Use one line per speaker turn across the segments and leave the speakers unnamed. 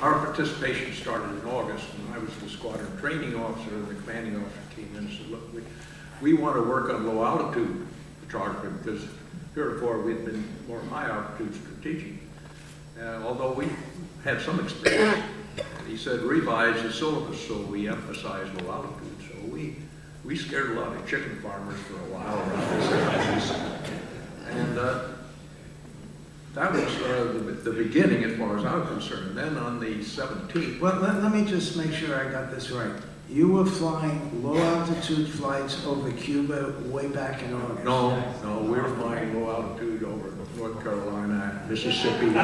Our participation started in August, and I was the squadron training officer, and the commanding officer came in and said, look, we want to work on low altitude photography because heretofore we'd been more high altitude strategic. Although we had some experience, he said revise the syllabus so we emphasize low altitude. So we scared a lot of chicken farmers for a while around this area. And that was the beginning as far as I was concerned. Then on the 17th.
Well, let me just make sure I got this right. You were flying low altitude flights over Cuba way back in August.
No, we were flying low altitude over North Carolina, Mississippi,
and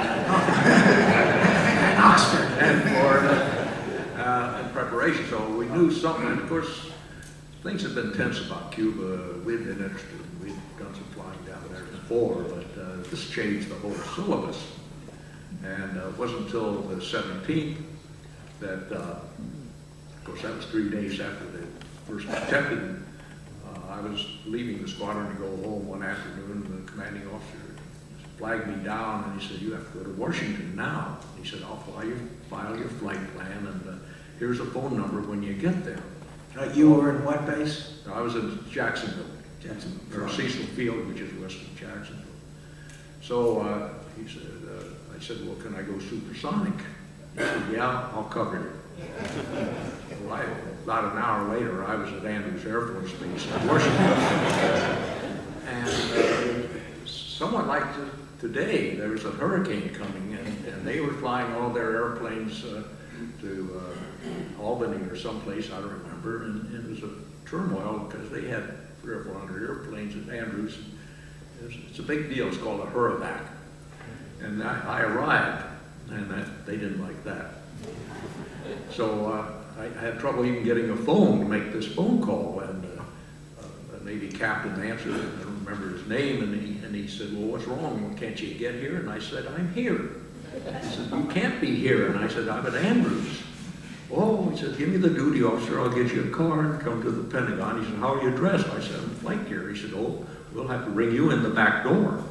Oxford,
and Florida in preparation. So we knew something. And of course, things had been tense about Cuba. We'd been interested. We'd done some flying down there before, but this changed the whole syllabus. And it wasn't until the 17th that, of course, that was 3 days after the first detected. I was leaving the squadron to go home one afternoon, and the commanding officer flagged me down, and he said, you have to go to Washington now. He said, I'll file your flight plan, and here's a phone number when you get there.
You were in what base?
I was in Jacksonville.
Jacksonville.
Or Cecil Field, which is west of Jacksonville. So he said, I said, well, can I go supersonic? He said, yeah, I'll cover you. Well, about an hour later, I was at Andrews Air Force Base in Washington. And somewhat like today, there was a hurricane coming, and they were flying all their airplanes to Albany or someplace, I don't remember, and it was a turmoil because they had 300 or 400 airplanes at Andrews. It's a big deal. It's called a hurravac. And I arrived, and they didn't like that. So I had trouble even getting a phone to make this phone call, and the Navy captain answered it. I don't remember his name, and he said, well, what's wrong? Well, can't you get here? And I said, I'm here. He said, you can't be here. And I said, I'm at Andrews. Oh, he said, give me the duty officer, I'll get you a car and come to the Pentagon. He said, how are you dressed? I said, I'm a flight gear. He said, oh, we'll have to bring you in the back door.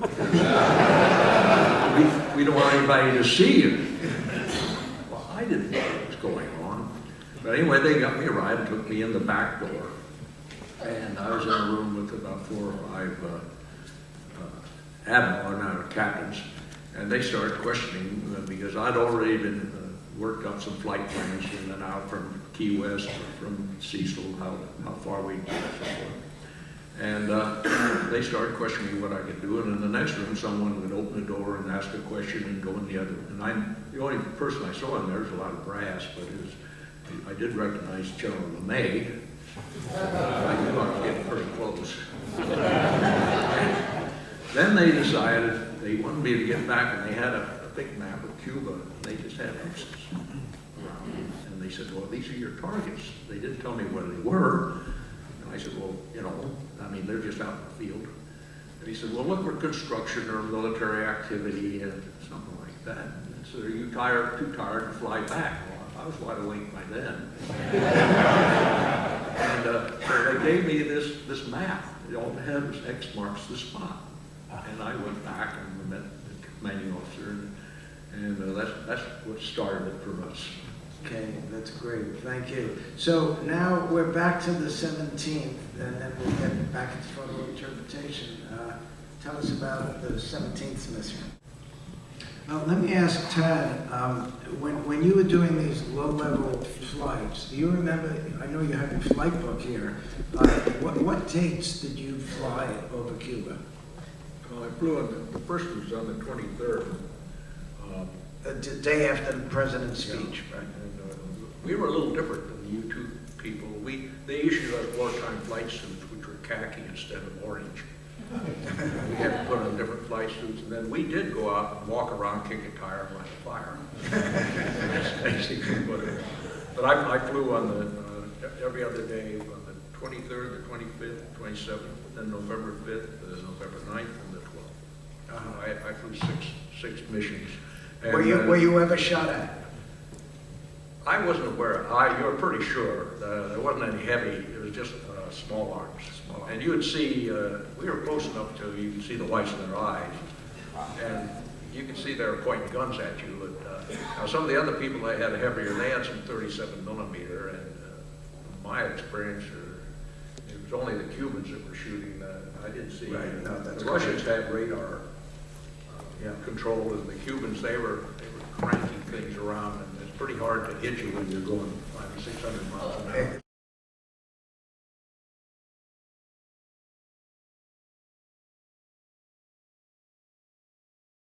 we don't want anybody to see you. Well, I didn't know what was going on. But anyway, they got me a ride and took me in the back door. And I was in a room with about 4 or 5 captains. And they started questioning because I'd already been worked up some flight plans in and out from Key West or from Cecil, how far we'd go and so forth. And they started questioning what I could do. And in the next room, someone would open the door and ask a question and go in the other. And the only person I saw in there was a lot of brass, but I did recognize General LeMay. I knew I was getting pretty close. Then they decided they wanted me to get back, and they had a big map of Cuba, and they just had X's around. And they said, well, these are your targets. They didn't tell me what they were. And I said, well, they're just out in the field. And he said, well, look for construction or military activity and something like that. And I said, are you too tired to fly back? Well, I was wide awake by then. And so they gave me this map. All it had was X marks the spot. And I went back and met the commanding officer, and that's what started it for us.
Okay, that's great. Thank you. So now we're back to the 17th, and then we'll get back into photo interpretation. Tell us about the 17th mission. Let me ask Tad, when you were doing these low-level flights, do you remember, I know you have your flight book here, what dates did you fly over Cuba?
Well, I flew on the first was on the 23rd.
The day after the president's speech,
yeah.
right?
And we were a little different than the U-2 people. They issued us wartime flight suits, which were khaki instead of orange. We had to put on different flight suits, and then we did go out and walk around, kick a tire, and light a fire. That's basically what it was. But I flew on the every other day on the 23rd, the 25th, 27th, then November 5th, November 9th, and the 12th. I flew six missions. And,
were you ever shot at?
I wasn't aware. You were pretty sure. There wasn't any heavy. It was just small arms. And you would see, we were close enough to you could see the whites of their eyes. And you can see they're pointing guns at you. Now, some of the other people that had a heavier, they had some 37 millimeter, and my experience, it was only the Cubans that were shooting. I didn't see.
Right, no, that's
the Russians had radar control, and the Cubans, they were cranking things around, and it's pretty hard to hit you when you're going 500 or 600 miles an hour.